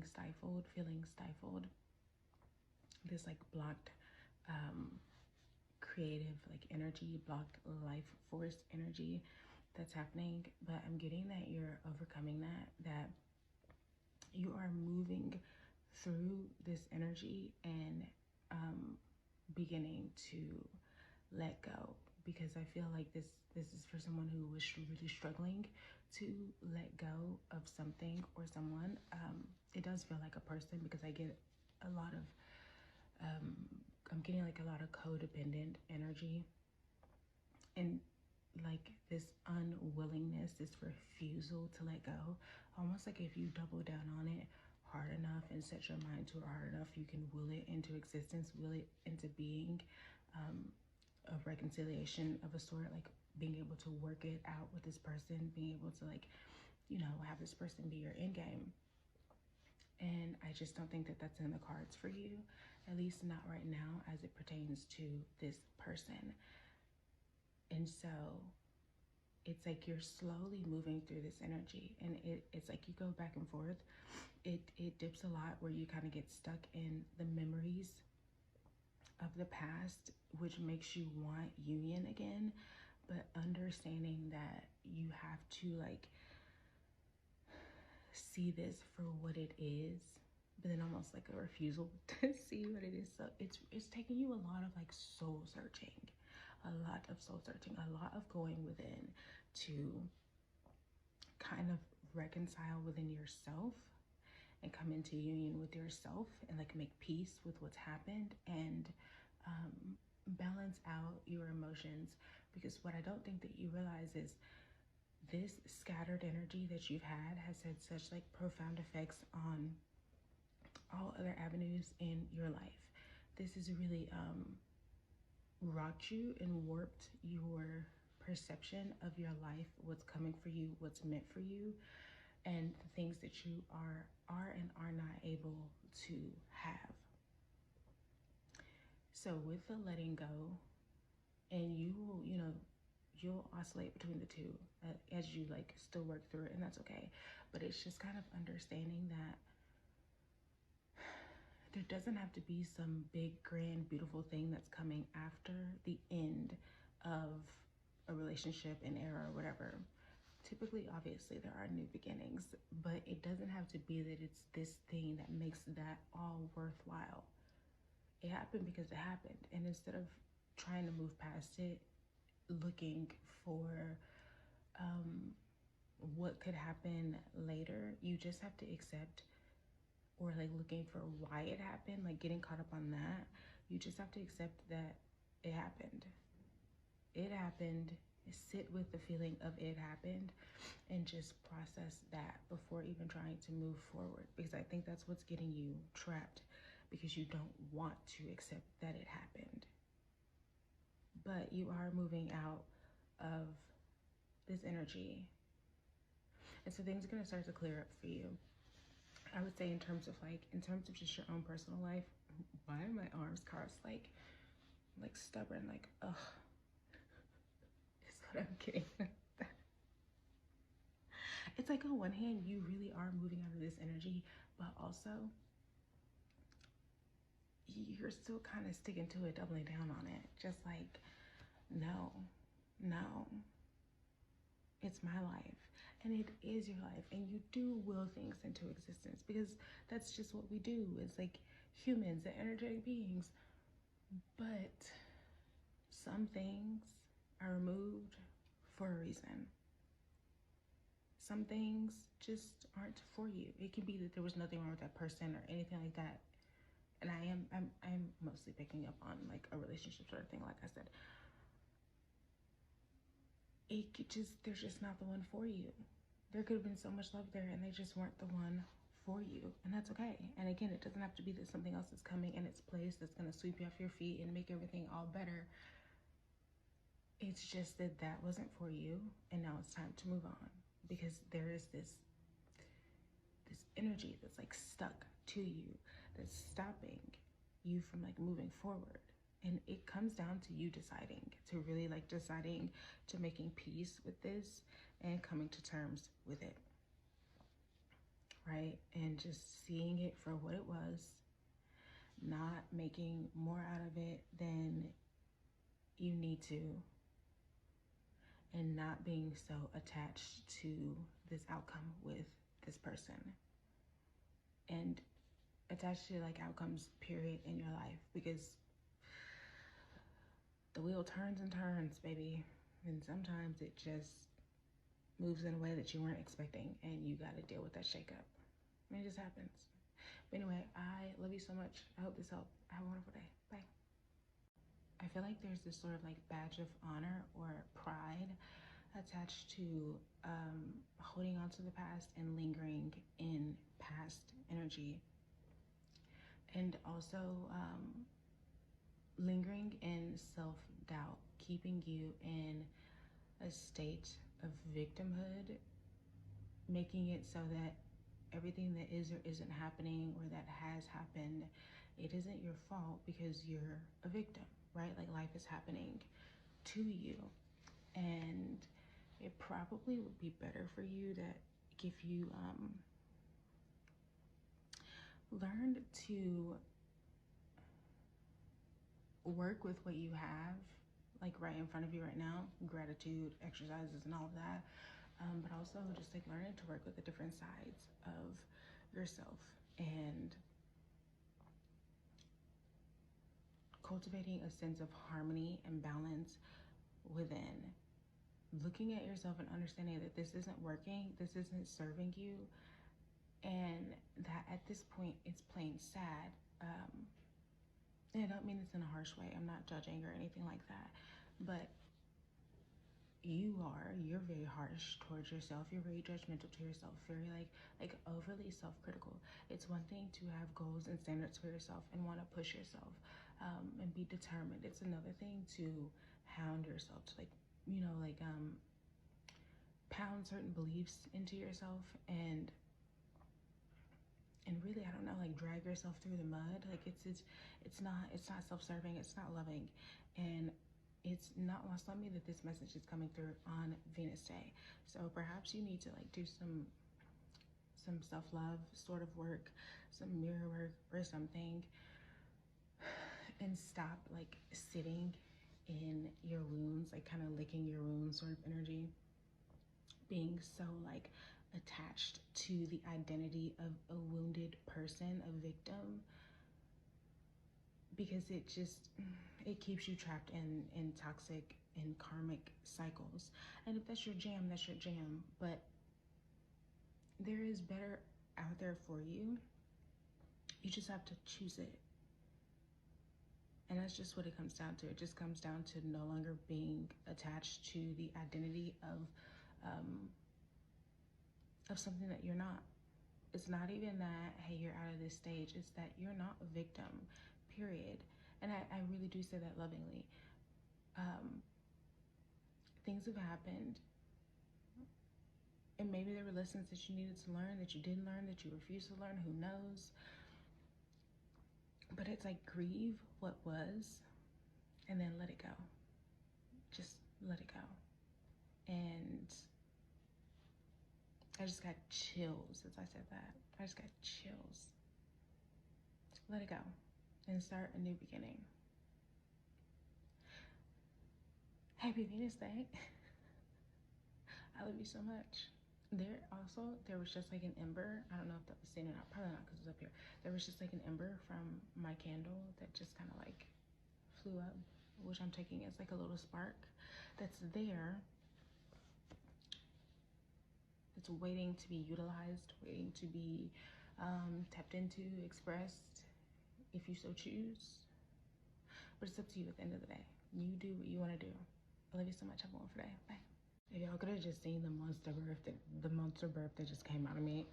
being stifled, feeling stifled, this like blocked creative like energy, blocked life force energy that's happening. But I'm getting that you're overcoming that you are moving through this energy and beginning to let go, because I feel like this is for someone who was really struggling to let go of something or someone. It does feel like a person, because I get a lot of I'm getting like a lot of codependent energy, and like this unwillingness, this refusal to let go. Almost like if you double down on it hard enough and set your mind to it hard enough, you can will it into existence, will it into being. A reconciliation of a sort, like being able to work it out with this person, being able to like, you know, have this person be your end game. And I just don't think that that's in the cards for you, at least not right now as it pertains to this person. And so it's like you're slowly moving through this energy, and it's like you go back and forth. It dips a lot where you kind of get stuck in the memories of the past, which makes you want union again, but understanding that you have to like see this for what it is, but then almost like a refusal to see what it is. So it's taking you a lot of like soul searching, a lot of soul searching, a lot of going within to kind of reconcile within yourself and come into union with yourself and like make peace with what's happened, and balance out your emotions. Because what I don't think that you realize is this scattered energy that you've had has had such like profound effects on all other avenues in your life. This has really rocked you and warped your perception of your life, what's coming for you, what's meant for you, and the things that you are and are not able to have. So with the letting go, and you will, you know, you'll oscillate between the two as you like still work through it, and that's okay. But it's just kind of understanding that there doesn't have to be some big, grand, beautiful thing that's coming after the end of a relationship, an era, or whatever. Typically, obviously, there are new beginnings, but it doesn't have to be that it's this thing that makes that all worthwhile. It happened because it happened. And instead of trying to move past it, looking for what could happen later, you just have to accept, or like looking for why it happened, like getting caught up on that. You just have to accept that it happened. It happened. Sit with the feeling of it happened and just process that before even trying to move forward, because I think that's what's getting you trapped, because you don't want to accept that it happened. But you are moving out of this energy, and so things are going to start to clear up for you. I would say in terms of just your own personal life. Why are my arms crossed like stubborn, like ugh, is what I'm getting. It's like on one hand you really are moving out of this energy, but also you're still kind of sticking to it, doubling down on it, just like no, it's my life, and it is your life, and you do will things into existence, because that's just what we do as like humans and energetic beings. But some things are removed for a reason. Some things just aren't for you. It can be that there was nothing wrong with that person or anything like that. And I'm mostly picking up on like a relationship sort of thing, like I said. It could just, they're just not the one for you. There could have been so much love there, and they just weren't the one for you, and that's okay. And again, it doesn't have to be that something else is coming in its place that's going to sweep you off your feet and make everything all better. It's just that that wasn't for you, and now it's time to move on, because there is this energy that's like stuck to you, that's stopping you from like moving forward. And it comes down to you deciding to making peace with this and coming to terms with it. right? And just seeing it for what it was, not making more out of it than you need to, and not being so attached to this outcome with this person, and attached to like outcomes period in your life, because the wheel turns and turns, baby, and sometimes it just moves in a way that you weren't expecting, and you got to deal with that shakeup. It just happens. But anyway, I love you so much. I hope this helped. Have a wonderful day. Bye. I feel like there's this sort of like badge of honor or pride attached to holding on to the past and lingering in past energy, and also lingering in self-doubt, keeping you in a state of victimhood, making it so that everything that is or isn't happening or that has happened, it isn't your fault because you're a victim, right? Like life is happening to you. And it probably would be better for you that if you learned to work with what you have, like right in front of you right now, gratitude, exercises, and all of that, but also just like learning to work with the different sides of yourself and cultivating a sense of harmony and balance within, looking at yourself and understanding that this isn't working, this isn't serving you, and that at this point it's plain sad. And I don't mean this in a harsh way, I'm not judging or anything like that, but you're very harsh towards yourself, you're very judgmental to yourself, very like overly self-critical. It's one thing to have goals and standards for yourself and want to push yourself and be determined. It's another thing to hound yourself, to pound certain beliefs into yourself and really, I don't know, like drag yourself through the mud. Like it's not self-serving, it's not loving, and it's not lost on me that this message is coming through on Venus Day. So perhaps you need to like do some self-love sort of work, some mirror work or something, and stop like sitting in your wounds, like kind of licking your wounds sort of energy, being so like attached to the identity of a wounded person, a victim, because it keeps you trapped in toxic and karmic cycles. And if that's your jam, that's your jam, but there is better out there for you. You just have to choose it. And that's just what it comes down to. It just comes down to no longer being attached to the identity of something that you're not. It's not even that, hey, you're out of this stage. It's that you're not a victim, period. And I really do say that lovingly. Things have happened. And maybe there were lessons that you needed to learn, that you didn't learn, that you refused to learn, who knows? But it's like grieve what was and then let it go. Just let it go. And I just got chills as I said that. I just got chills. Let it go and start a new beginning. Happy Venus Day. I love you so much. There was just like an ember. I don't know if that was seen or not. Probably not because it's up here. There was just like an ember from my candle that just kind of like flew up, which I'm taking as like a little spark that's there. It's waiting to be utilized, waiting to be tapped into, expressed, if you so choose. But it's up to you at the end of the day. You do what you want to do. I love you so much. Have a wonderful day. Bye. If y'all could have just seen the monster birth that just came out of me.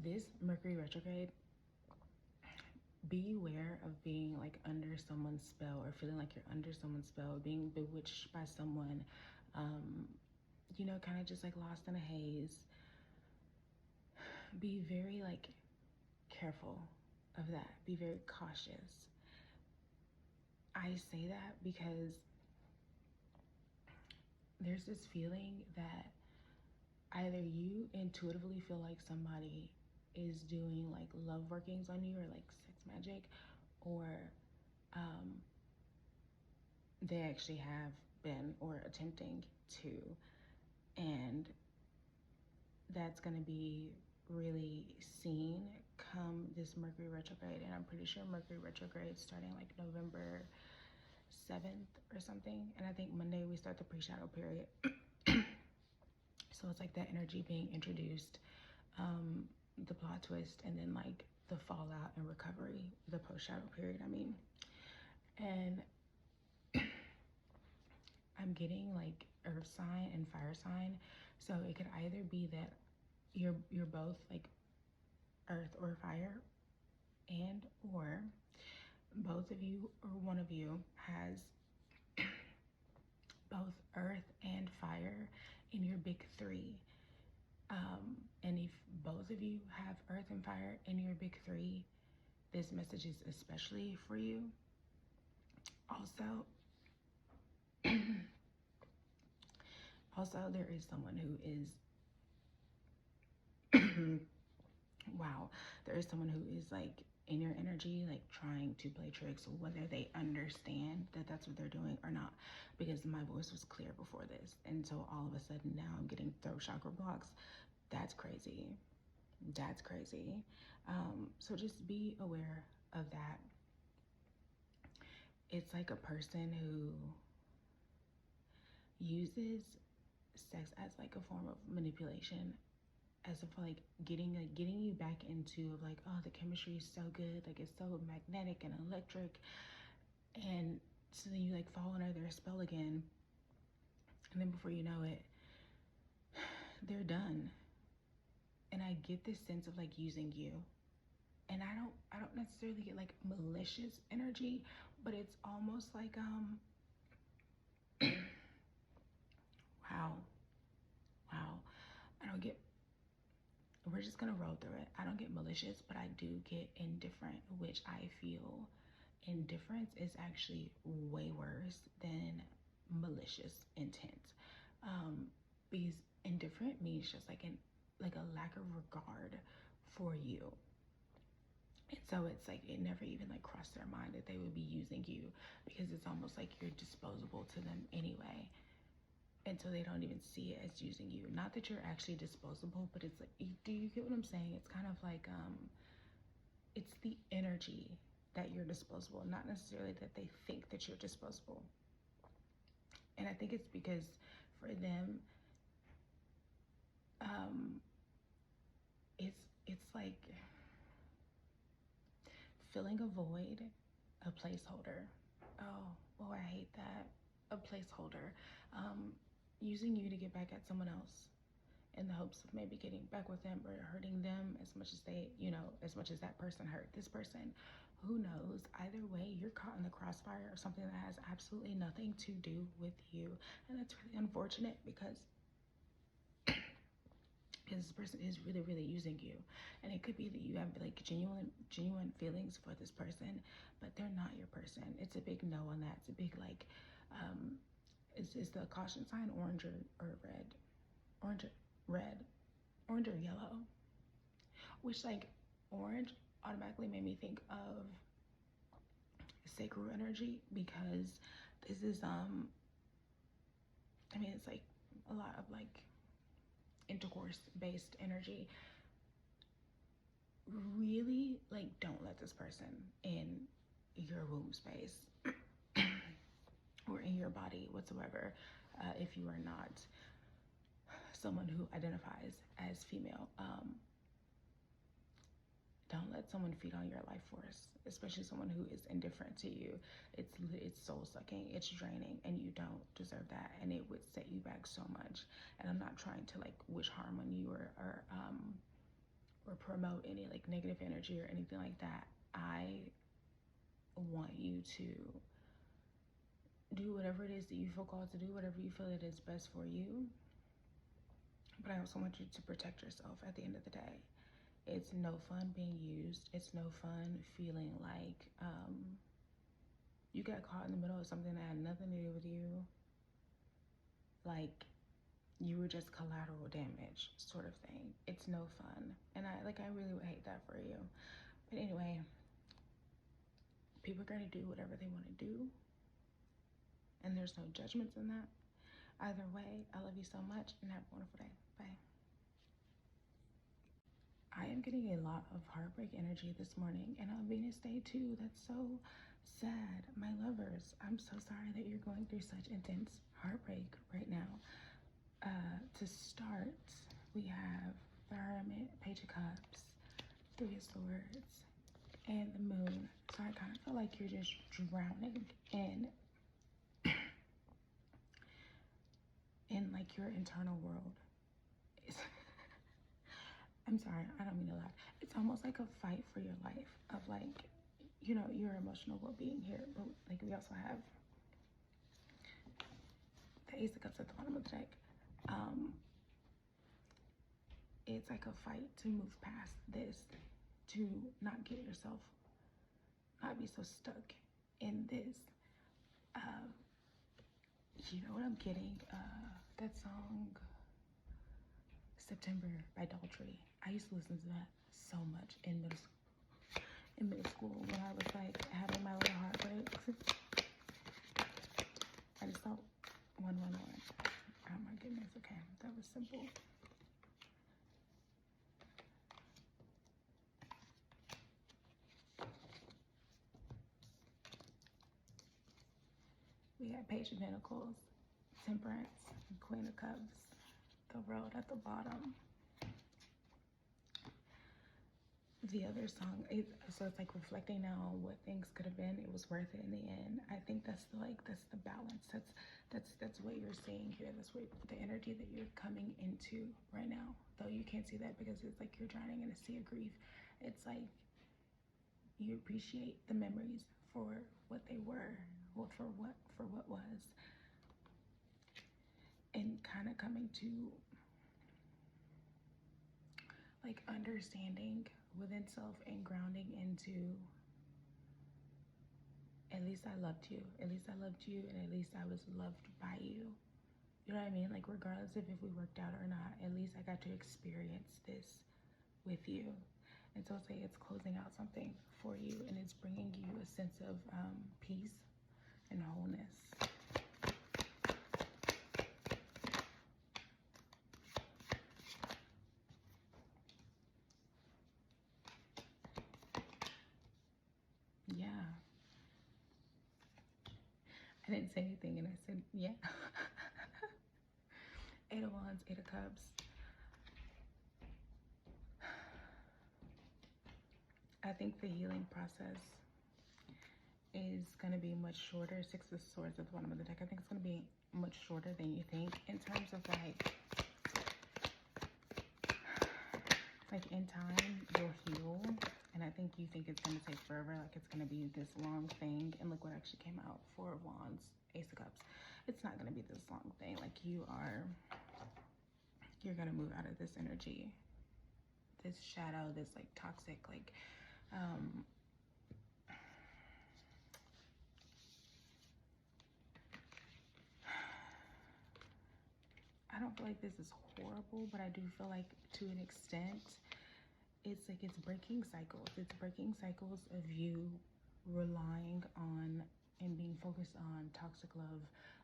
This Mercury retrograde, beware of being like under someone's spell or feeling like you're under someone's spell, being bewitched by someone, kind of just like lost in a haze. Be very like careful of that. Be very cautious. I say that because there's this feeling that either you intuitively feel like somebody is doing like love workings on you or like sex magic, or they actually have been or attempting to, and that's going to be really seen come this Mercury retrograde. And I'm pretty sure Mercury retrograde starting like November 7th or something, and I think Monday we start the pre-shadow period. So it's like that energy being introduced, the plot twist, and then like the fallout and recovery, the post-shadow period, I mean. And I'm getting like earth sign and fire sign, so it could either be that you're both like earth or fire, and or both of you or one of you has both earth and fire in your big three. And if both of you have earth and fire in your big three, this message is especially for you. Also, there is someone who is wow, there is someone who is like in your energy, like trying to play tricks, whether they understand that that's what they're doing or not, because my voice was clear before this. And so all of a sudden now I'm getting throat chakra blocks. That's crazy. That's crazy. So just be aware of that. It's like a person who uses sex as like a form of manipulation, as of like getting you back into like, oh, the chemistry is so good, like it's so magnetic and electric, and so then you like fall under their spell again, and then before you know it, they're done. And I get this sense of like using you, and I don't necessarily get like malicious energy, but it's almost like wow, I don't get, we're just gonna roll through it. I don't get malicious, but I do get indifferent, which I feel indifference is actually way worse than malicious intent. Because indifferent means just like a lack of regard for you. And so it's like it never even like crossed their mind that they would be using you, because it's almost like you're disposable to them anyway. And so they don't even see it as using you. Not that you're actually disposable, but it's like, do you get what I'm saying? It's kind of like, it's the energy that you're disposable, not necessarily that they think that you're disposable. And I think it's because for them, it's like filling a void, a placeholder. Oh, I hate that. A placeholder. Using you to get back at someone else in the hopes of maybe getting back with them or hurting them as much as they, as much as that person hurt this person. Who knows? Either way, you're caught in the crossfire of something that has absolutely nothing to do with you. And that's really unfortunate, because this person is really, really using you. And it could be that you have like genuine feelings for this person, but they're not your person. It's a big no on that. It's a big like, is the caution sign orange or red? Orange or yellow, which like orange automatically made me think of sacral energy, because this is I mean, it's like a lot of like intercourse based energy. Really, like, don't let this person in your womb space or in your body whatsoever, if you are not someone who identifies as female. Don't let someone feed on your life force, especially someone who is indifferent to you. It's soul sucking, it's draining, and you don't deserve that, and it would set you back so much. And I'm not trying to like wish harm on you or promote any like negative energy or anything like that. I want you to do whatever it is that you feel called to do, whatever you feel that is best for you. But I also want you to protect yourself at the end of the day. It's no fun being used. It's no fun feeling like you got caught in the middle of something that had nothing to do with you. Like, you were just collateral damage sort of thing. It's no fun. And I really would hate that for you. But anyway, people are going to do whatever they want to do. And there's no judgments in that. Either way, I love you so much and have a wonderful day. Bye. I am getting a lot of heartbreak energy this morning, and on Venus Day too. That's so sad. My lovers, I'm so sorry that you're going through such intense heartbreak right now. To start, we have the Hermit, Page of Cups, Three of Swords, and the Moon. So I kind of feel like you're just drowning in like your internal world. I'm sorry, I don't mean to laugh. It's almost like a fight for your life of like, you know, your emotional well-being here. But like we also have the Ace of Cups at the bottom of the deck. It's like a fight to move past this, to not get yourself, not be so stuck in this. You know what I'm getting? That song, September by Daltrey. I used to listen to that so much in middle school when I was like having my little heartbreaks. I just thought 111. Oh my goodness, okay, that was simple. We got Page of Pentacles, Temperance, and Queen of Cups, the Road at the bottom. The other song, so it's like reflecting now on what things could have been. It was worth it in the end. I think that's the balance. That's what you're seeing here. That's what the energy that you're coming into right now. Though you can't see that because it's like you're drowning in a sea of grief. It's like you appreciate the memories for what they were, or for what was, and kind of coming to like understanding within self and grounding into, at least I loved you, and at least I was loved by you. You know what I mean? Like regardless of if we worked out or not, at least I got to experience this with you. And so it's like it's closing out something for you, and it's bringing you a sense of peace and wholeness. Yeah. I didn't say anything and I said, yeah. Eight of Wands, Eight of Cups. I think the healing process is going to be much shorter. Six of Swords at the bottom of the deck. I think it's going to be much shorter than you think in terms of like in time you'll heal. And I think you think it's going to take forever, like it's going to be this long thing. And look what actually came out. Four of Wands, Ace of Cups. It's not going to be this long thing. Like you're going to move out of this energy, this shadow, this like toxic, like I don't feel like this is horrible, but I do feel like to an extent it's like it's breaking cycles. It's breaking cycles of you relying on and being focused on toxic love,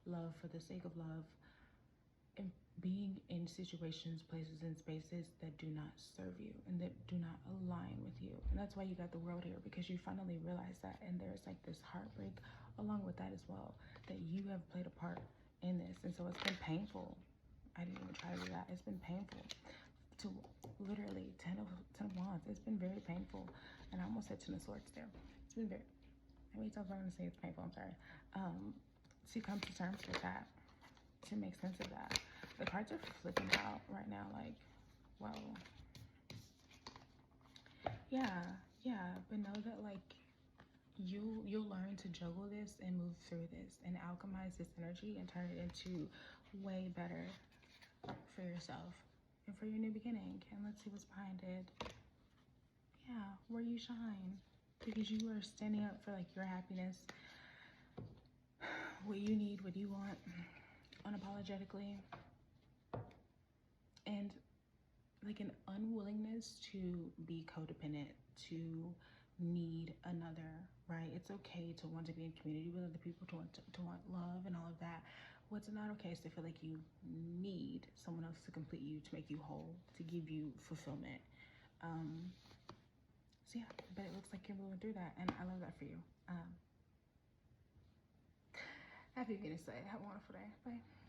love for the sake of love, and being in situations, places, and spaces that do not serve you and that do not align with you. And that's why you got the World here, because you finally realize that. And there's like this heartbreak along with that as well, that you have played a part in this. And so it's been painful. I didn't even try to do that. It's been painful to literally 10 of Wands. It's been very painful. And I almost said 10 of Swords there. It's been very, how many times am I going to say it's painful? I'm sorry. To come to terms with that, to make sense of that. The cards are flipping out right now, like, whoa. Yeah, but know that like you'll learn to juggle this and move through this and alchemize this energy and turn it into way better for yourself and for your new beginning. And let's see what's behind it. Yeah, where you shine, because you are standing up for like your happiness, what you need, what you want, unapologetically. and like an unwillingness to be codependent, to need another, right? It's okay to want to be in community with other people, to want love and all of that. What's not okay is to feel like you need someone else to complete you, to make you whole, to give you fulfillment. So yeah, but it looks like you're moving through that, and I love that for you. Happy Venus Day. Have a wonderful day. Bye.